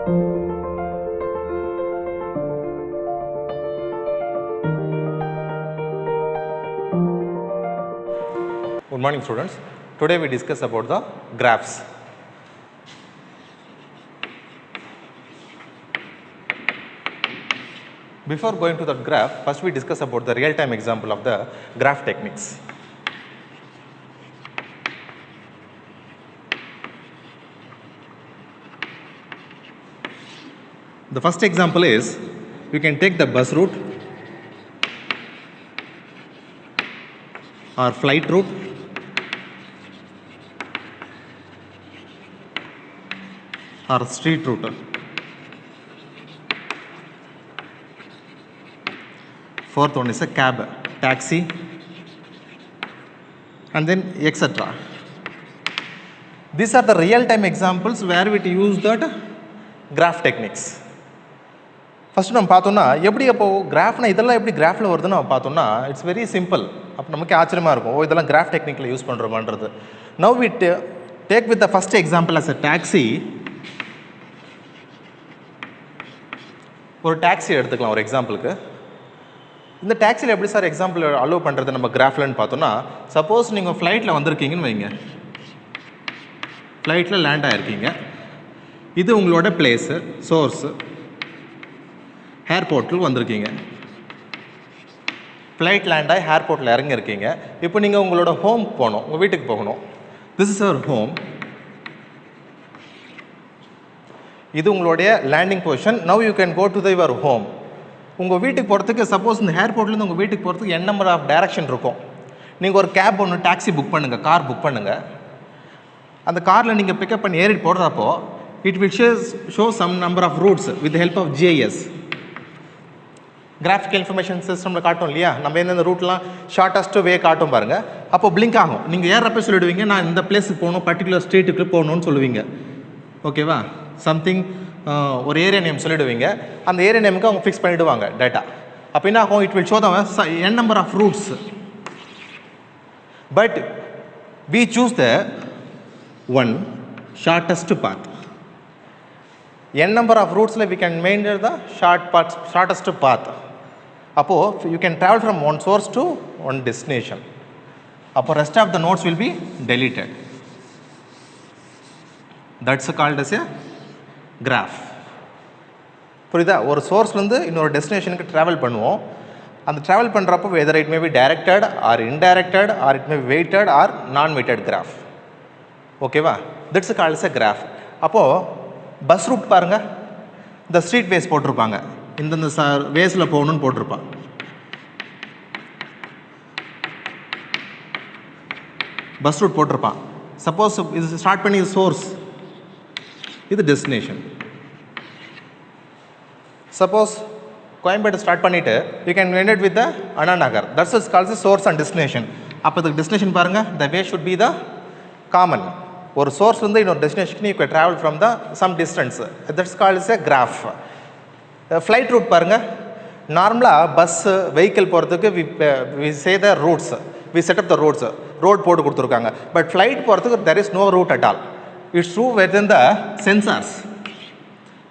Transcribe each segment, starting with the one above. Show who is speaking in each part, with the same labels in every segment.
Speaker 1: Good morning students. Today we discuss about the graphs. Before going to the graph, first we discuss about the real-time example of the graph techniques. The first example is, you can take the bus route or flight route or street route. Fourth one is a cab, taxi, and then etc. These are the real-time examples where we use that graph techniques. First நம்ம பார்த்தோம்னா எப்படி அப்போ கிராஃப்னா இதெல்லாம் எப்படி கிராஃபில் வருதுன்னு நம்ம பார்த்தோம்னா it's very simple. அப்போ நமக்கு ஆச்சரியமாக இருக்கும், ஓ இதெல்லாம் கிராஃப் டெக்னிக்கில் யூஸ் பண்ணுறோமான்றது. Now we take with the first example as a taxi. ஒரு டாக்ஸி எடுத்துக்கலாம் ஒரு எக்ஸாம்பிளுக்கு. இந்த டாக்ஸியில் எப்படி சார் எக்ஸாம்பிள் அலோவ் பண்ணுறது நம்ம கிராஃப்லன்னு பார்த்தோம்னா, சப்போஸ் நீங்கள் ஃப்ளைட்டில் வந்திருக்கீங்கன்னு வைங்க, ஃப்ளைட்டில் லேண்ட் ஆகிருக்கீங்க, இது உங்களோட பிளேஸு சோர்ஸு, ஏர்போர்ட்டில் வந்திருக்கீங்க, ஃப்ளைட் லேண்ட் ஆகி ஏர்போர்ட்டில் இறங்கியிருக்கீங்க. இப்போ நீங்கள் உங்களோட ஹோம் போகணும், உங்கள் வீட்டுக்கு போகணும். This is our home. இது உங்களுடைய landing position. Now you can go to the your home. உங்கள் வீட்டுக்கு போகிறதுக்கு சப்போஸ் இந்த ஏர்போர்ட்லேருந்து உங்கள் வீட்டுக்கு போகிறதுக்கு n நம்பர் ஆஃப் டைரக்ஷன் இருக்கும். நீங்கள் ஒரு கேப் ஒன்று டாக்ஸி புக் பண்ணுங்கள், கார் புக் பண்ணுங்கள். அந்த காரில் நீங்கள் பிக்கப் பண்ணி ஏறிட்டு போடுறப்போ it will show some number of routes with help of GIS, graphical information சிஸ்டமில் காட்டும் இல்லையா, நம்ம எந்தெந்த ரூட்லாம் ஷார்ட்டஸ்ட் வே காட்டும் பாருங்கள். அப்போ பிளிங்க் ஆகும். நீங்கள் ஏறப்போ சொல்லிவிடுவீங்க, நான் இந்த பிளேஸுக்கு போகணும், பர்டிகுலர் ஸ்ட்ரீட்டுக்கு போகணும்னு சொல்லுவீங்க. ஓகேவா? சம்திங் ஒரு ஏரியா நேம் சொல்லிவிடுவீங்க. அந்த ஏரியா நேமுக்கு அவங்க ஃபிக்ஸ் பண்ணிவிடுவாங்க டேட்டா. அப்போ என்ன ஆகும், it will show the n number of routes. But we choose the one shortest path. n number of routes we can maintain the shortest path. அப்போ you can travel from one source to one destination. அப்போ rest of the nodes will be deleted. That's called as a graph. புரியுதா? ஒரு சோர்ஸ்லேருந்து இன்னொரு டெஸ்டினேஷனுக்கு travel பண்ணுவோம். அந்த travel பண்ணுறப்போ whether it may be directed or indirected or it may be weighted or non weighted graph. ஓகேவா? That's called a graph. அப்போது bus route பாருங்கள், இந்த ஸ்ட்ரீட் வேஸ் போட்டிருப்பாங்க, இந்தந்த வேஸில் போகணுன்னு போட்டிருப்பாங்க. பஸ் ரூட் போட்டிருப்பான். சப்போஸ் இது ஸ்டார்ட் பண்ணி சோர்ஸ், இது டெஸ்டினேஷன். சப்போஸ் கோயம்பேடு ஸ்டார்ட் பண்ணிவிட்டு you can end it with the Anna Nagar. That's is calls source and destination. அப்போ இதுக்கு டெஸ்டினேஷன் பாருங்கள், த வே ஷுட் பி த காமன். ஒரு சோர்ஸ்லேருந்து இன்னொரு டெஸ்டினேஷனுக்கு you can travel from the some distance. That's calls a graph. Flight route பாருங்கள், நார்மலாக பஸ்ஸு வெஹிக்கிள் போகிறதுக்கு we say the routes, we set up the roads, road போட்டு கொடுத்துருக்காங்க. பட் ஃப்ளைட் போகிறதுக்கு there is no route at all. It's true within the sensors.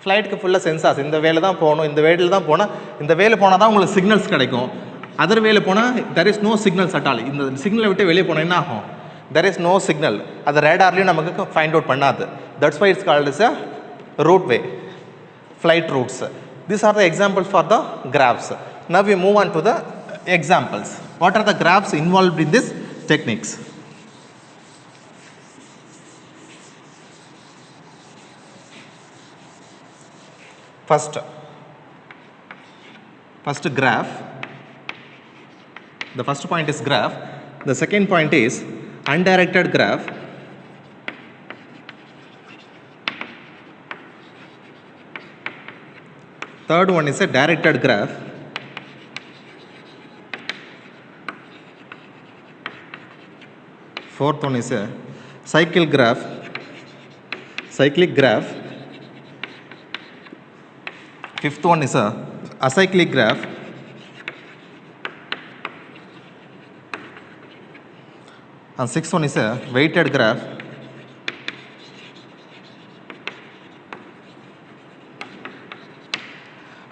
Speaker 1: ஃப்ளைட்டுக்கு ஃபுல்லாக sensors, இந்த வேலை தான் போகணும், இந்த வேலையில் தான் போனால், இந்த வேலை போனால் தான் உங்களுக்கு சிக்னல்ஸ் கிடைக்கும். அதர் வேலை போனால் there is no signals at all. இந்த சிக்னலை விட்டு வெளியே போனால் என்ன ஆகும், தெர் இஸ் நோ சிக்னல். அது ரேடார்லேயும் நமக்கு ஃபைண்ட் அவுட் பண்ணாது. That's why it's called is a route way, flight routes. These are the examples for the graphs. Now we move on to the examples. What are the graphs involved in this techniques? First graph. The first point is graph. The second point is undirected graph. Third one is a directed graph. Fourth one is a cyclic graph. Fifth one is a acyclic graph. And sixth one is a weighted graph.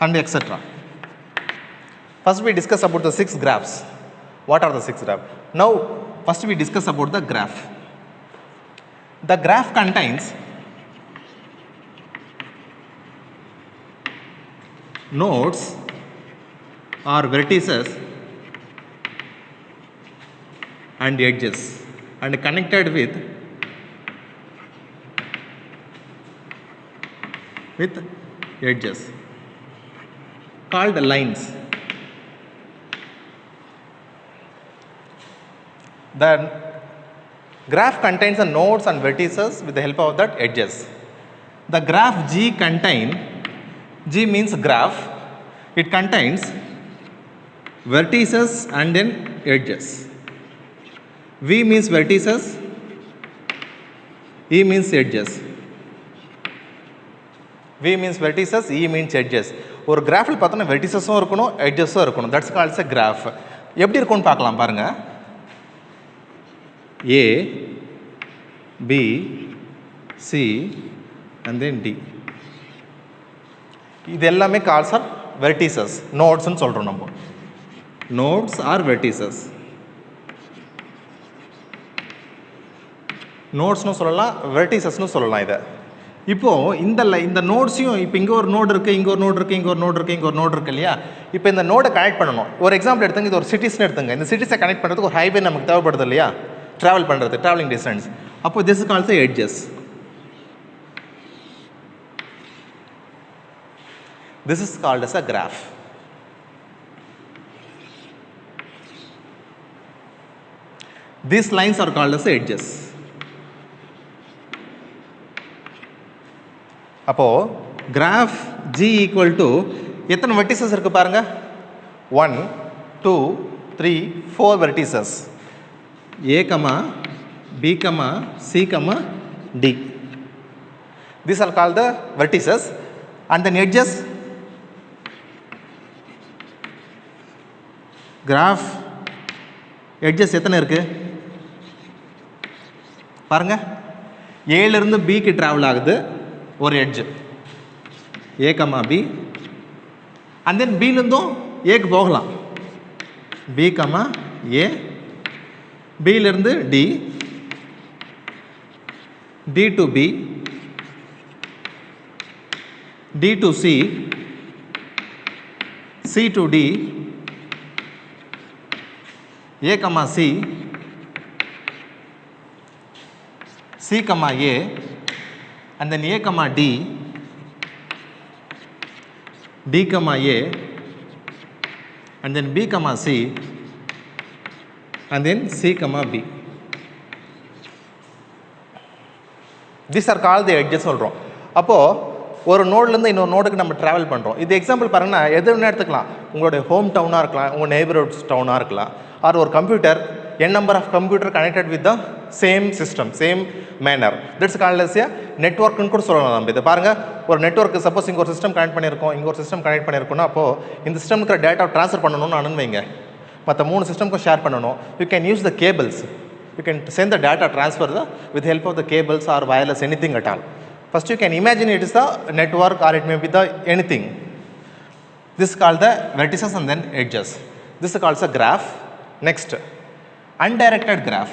Speaker 1: and etc. First we discuss about the 6 graphs. What are the 6 graphs? Now first we discuss about the graph. The graph contains nodes or vertices and edges and connected with edges called lines. The graph contains the nodes and vertices with the help of that edges. The graph G G means graph. It contains vertices and then edges. V means vertices, E means edges. V means vertices, E means edges. ஒரு கிராஃபில் பார்த்தோன்னா வெர்டிசஸும் இருக்கணும் எட்ஜஸும் இருக்கணும். That's calls a graph. எப்படி இருக்கும்னு பார்க்கலாம் பாருங்க. A, B, C and then D. இது எல்லாமே கால்ஸ் ஆர் வெர்டிசஸ், நோட்ஸ்னு சொல்கிறோம் நம்ம. Notes R vertices. நோட்ஸ்னு சொல்லலாம், வெர்டிசஸ்னு சொல்லலாம். இதை இப்போது இந்த நோட்ஸையும் இப்போ இங்கே ஒரு நோடு இருக்குது, இங்கே ஒரு நோடு இருக்குது, இங்கே ஒரு நோடு இருக்குது, இங்கே ஒரு நோடு இருக்குது இல்லையா? இப்போ இந்த நோடை கனெக்ட் பண்ணணும். ஒரு எக்ஸாம்பிள் எடுத்துங்க, இது ஒரு சிட்டிஸ்னு எடுத்துங்க. இந்த சிட்டிஸை கனெக்ட் பண்ணுறதுக்கு ஒரு ஹைவே நமக்கு தேவைப்படுது இல்லையா? ட்ராவல் பண்ணுறது, ட்ராவலிங் டிஸ்டன்ஸ். அப்போ this is also edges. This is called as a graph. These lines are called as edges. அப்போ graph G equal to எத்தனை vertices இருக்கு பாருங்க. 1 2 3 4 vertices. A, B, C, D. These are called the vertices. And then edges. Graph edges எத்தனை இருக்குது பாருங்க. ஏலேருந்து பிக்கு travel ஆகுது ஒரு edge, A comma B. And then பிலேருந்தும் ஏக்கு போகலாம், பி கமா ஏ. பியிலேருந்து D, D to B, D to C, C to D, A, C, C, A, and then A, D, D, A, and then B, C, and then C, B. These are called the edges சொல்கிறோம். அப்போது ஒரு நோட்லேருந்து இன்னொரு நோடுக்கு நம்ம travel பண்ணுறோம். இது example பாருங்கன்னா எது வேணா எடுத்துக்கலாம். உங்களுடைய ஹோம் டவுனாக இருக்கலாம், உங்கள் நெய்பர்ஹுட் டவுனாக இருக்கலாம், ஆர் ஒரு computer, n number of computer connected with the same system, same manner. That's called as a network னு கூட சொல்லலாம். நம்ம இதை பாருங்கள், ஒரு நெட்வொர்க் சப்போஸ் இங்கே ஒரு சிஸ்டம் கனெக்ட் பண்ணியிருக்கோம், இங்கே ஒரு சிஸ்டம் கனெக்ட் பண்ணியிருக்கோம்னா அப்போது இந்த சிஸ்டம் இருக்கிற டேட்டா ட்ரான்ஸ்ஃபர் பண்ணணும்னு அனுப்புவீங்க, மற்ற 3 சிஸ்டம்க்கும் ஷேர் பண்ணணும். You can use the cables. You can send the data transfer with the help of the cables or wireless, anything at all. First you can imagine it is the network or it may be the anything. This is called the vertices and then edges. This is called a graph. Next, undirected graph.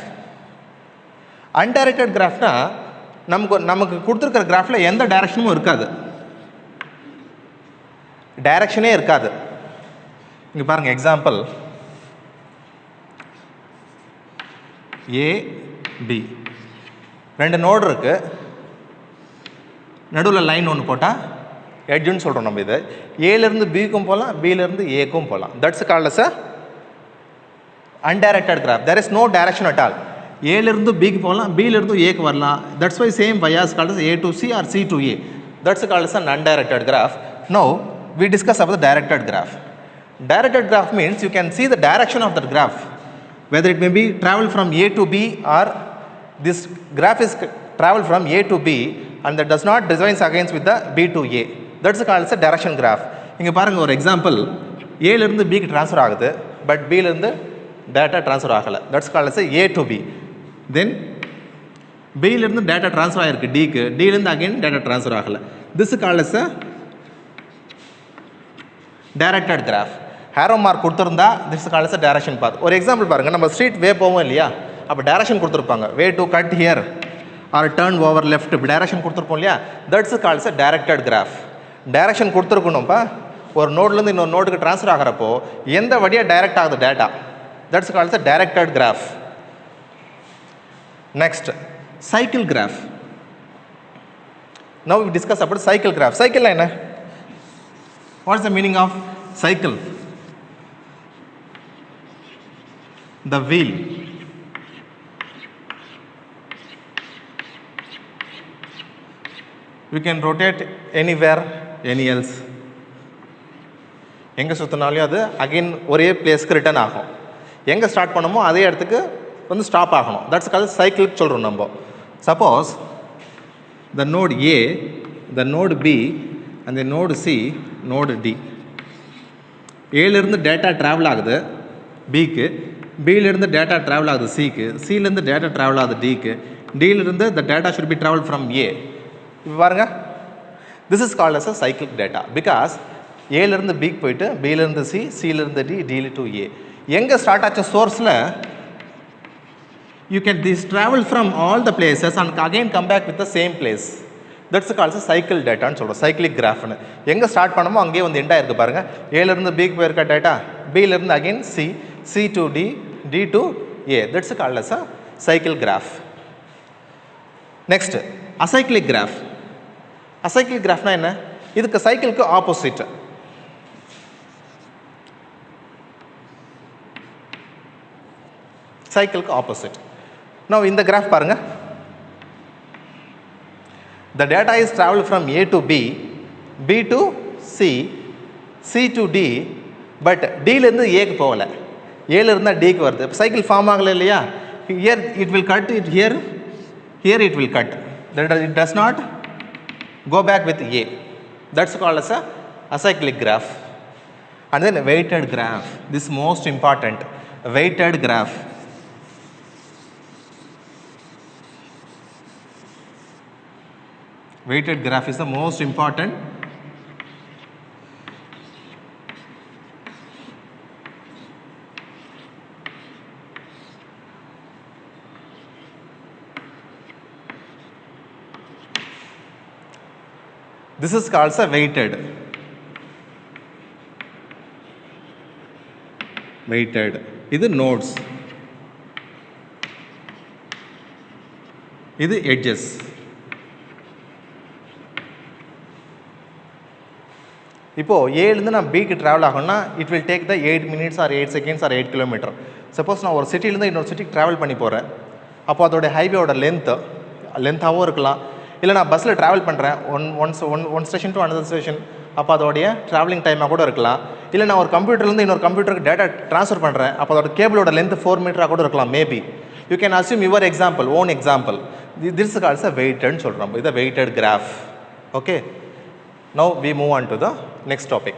Speaker 1: Undirected graph na நமக்கு கொடுத்துருக்கிற கிராஃபில் எந்த டைரக்ஷனும் இருக்காது, டைரக்ஷனே இருக்காது. இங்கே பாருங்கள் example A B, 2 node இருக்குது, நடுவில் line ஒன்று போட்டால் எட்ஜுன்னு சொல்கிறோம் நம்ம. இது ஏலேருந்து பிக்கும் போகலாம், பியிலேருந்து ஏக்கும் போகலாம். That's called as a undirected graph. There is no direction at all. ஏலேருந்து பிக்கு போகலாம், பியிலேருந்து ஏக்கு வரலாம். That's why same bias called as A to C or C to A. That's called as an undirected graph. Now we discuss about the directed graph. Directed graph means you can see the direction of that graph, whether it may be travel from A to B or this graph is travel from A to B and that does not designs against with the B to A. That's called as a direction graph. இங்கே பாருங்கள் ஒரு example, ஏலேருந்து பிக்கு transfer ஆகுது, but பியிலேருந்து data transfer ஆகலை. That's called as A to B. Then பியிலேருந்து data transfer ஆகிருக்கு டிக்கு, டிலேருந்து அகைன் டேட்டா ட்ரான்ஸ்ஃபர் ஆகலை. This called as directed graph. Arrow mark கொடுத்துருந்தா this calls a direction path. ஒரு எக்ஸாம்பிள் பாருங்கள், நம்ம ஸ்ட்ரீட் வே போவோம் இல்லையா, அப்போ டைரக்ஷன் கொடுத்துருப்பாங்க, way to cut here or turn over left, இப்படி டைரக்ஷன் கொடுத்துருப்போம் இல்லையா, that's calls a directed graph. Direction கொடுத்துருக்கணும்ப்பா, ஒரு நோட்லேருந்து இன்னொரு நோட்டுக்கு ட்ரான்ஸ்ஃபர் ஆகிறப்போ எந்த வழியாக டைரக்ட் ஆகுது data, that's calls a directed graph. Next cycle graph. Now we discuss about cycle graph. Cycle என்ன? What is the meaning of cycle? The wheel. We can rotate anywhere, any else. எங்கே சுற்றினாலும் அது again ஒரே பிளேஸ்க்கு return ஆகும். எங்கே start பண்ணமோ அதே இடத்துக்கு வந்து ஸ்டாப் ஆகணும். தட்ஸ் கால்ட் சைக்கிள் சொல்கிறோம் நம்ம. Suppose the node A, the node B and the node C, node D. ஏலேருந்து டேட்டா ட்ராவல் ஆகுது பிக்கு, பியிலேருந்து டேட்டா ட்ராவல் ஆகுது சிக்கு, சிலேருந்து டேட்டா ட்ராவல் ஆகுது டிக்கு, டியிலிருந்து the data should be traveled from A. இப்போ பாருங்க, this is called as a cyclic data because ஏலேருந்து பிக்கு போயிட்டு பியிலேருந்து சி, சிலேருந்து டி, டியில் டு ஏ. எங்கே start ஆச்ச சோர்ஸில் you can this travel from all the places and again come back with the same place. That's called a cycle data ன்னு சொல்கிறோம், cyclic graph ன்னு. எங்கே start பண்ணமோ அங்கேயே வந்து எண்ட் ஆயிருக்கு பாருங்கள். ஏலேருந்து பிக்கு போயிருக்க டேட்டா, பியிலேருந்து again C, C to D, D to A. That's called as a cycle graph. Next acyclic graph. Acyclic கிராஃப்னா என்ன? இதுக்கு சைக்கிளுக்கு ஆப்போசிட். சைக்கிளுக்கு ஆப்போசிட். Now இந்த கிராஃப் பாருங்க, the data is traveled from A to B, B to C, C to D, but Dலேருந்து ஏக்கு போகல, ஏலேருந்து டிக்கு வருது. சைக்கிள் ஃபார்ம் ஆகலை இல்லையா, here it will cut it here, here it will cut, it does not go back with A. That's called as a acyclic graph. And then weighted graph, this is most important, weighted graph. Weighted graph is the most important. This is called a weighted. Weighted. இது nodes. இது edges. இப்போது ஏலேருந்து நான் பிக்கு travel ஆகணும்னா it will take the 8 minutes or 8 seconds or 8 kilometer. Suppose நான் ஒரு சிட்டிலேருந்து இன்னொரு சிட்டிக்கு ட்ராவல் பண்ணி போகிறேன், அப்போ அதோடைய ஹைவேயோட லென்த்தாகவும் இருக்கலாம், இல்லை நான் பஸ்ஸில் ட்ராவல் பண்ணுறேன் one station to another station, அப்போ அதோடைய ட்ராவலிங் டைமாக கூட இருக்கலாம். இல்லை நான் ஒரு கம்ப்யூட்டர்லேருந்து இன்னொரு கம்ப்யூட்டருக்கு டேட்டா ட்ரான்ஸ்ஃபர் பண்ணுறேன், அப்போ அதோட கேபிளோட லென்த் 4 meter கூட இருக்கலாம் maybe. You can assume your example, own example. This calls a வெயிட்டட்னு சொல்கிறோம், இது weighted graph. Okay, now we move on to the next topic.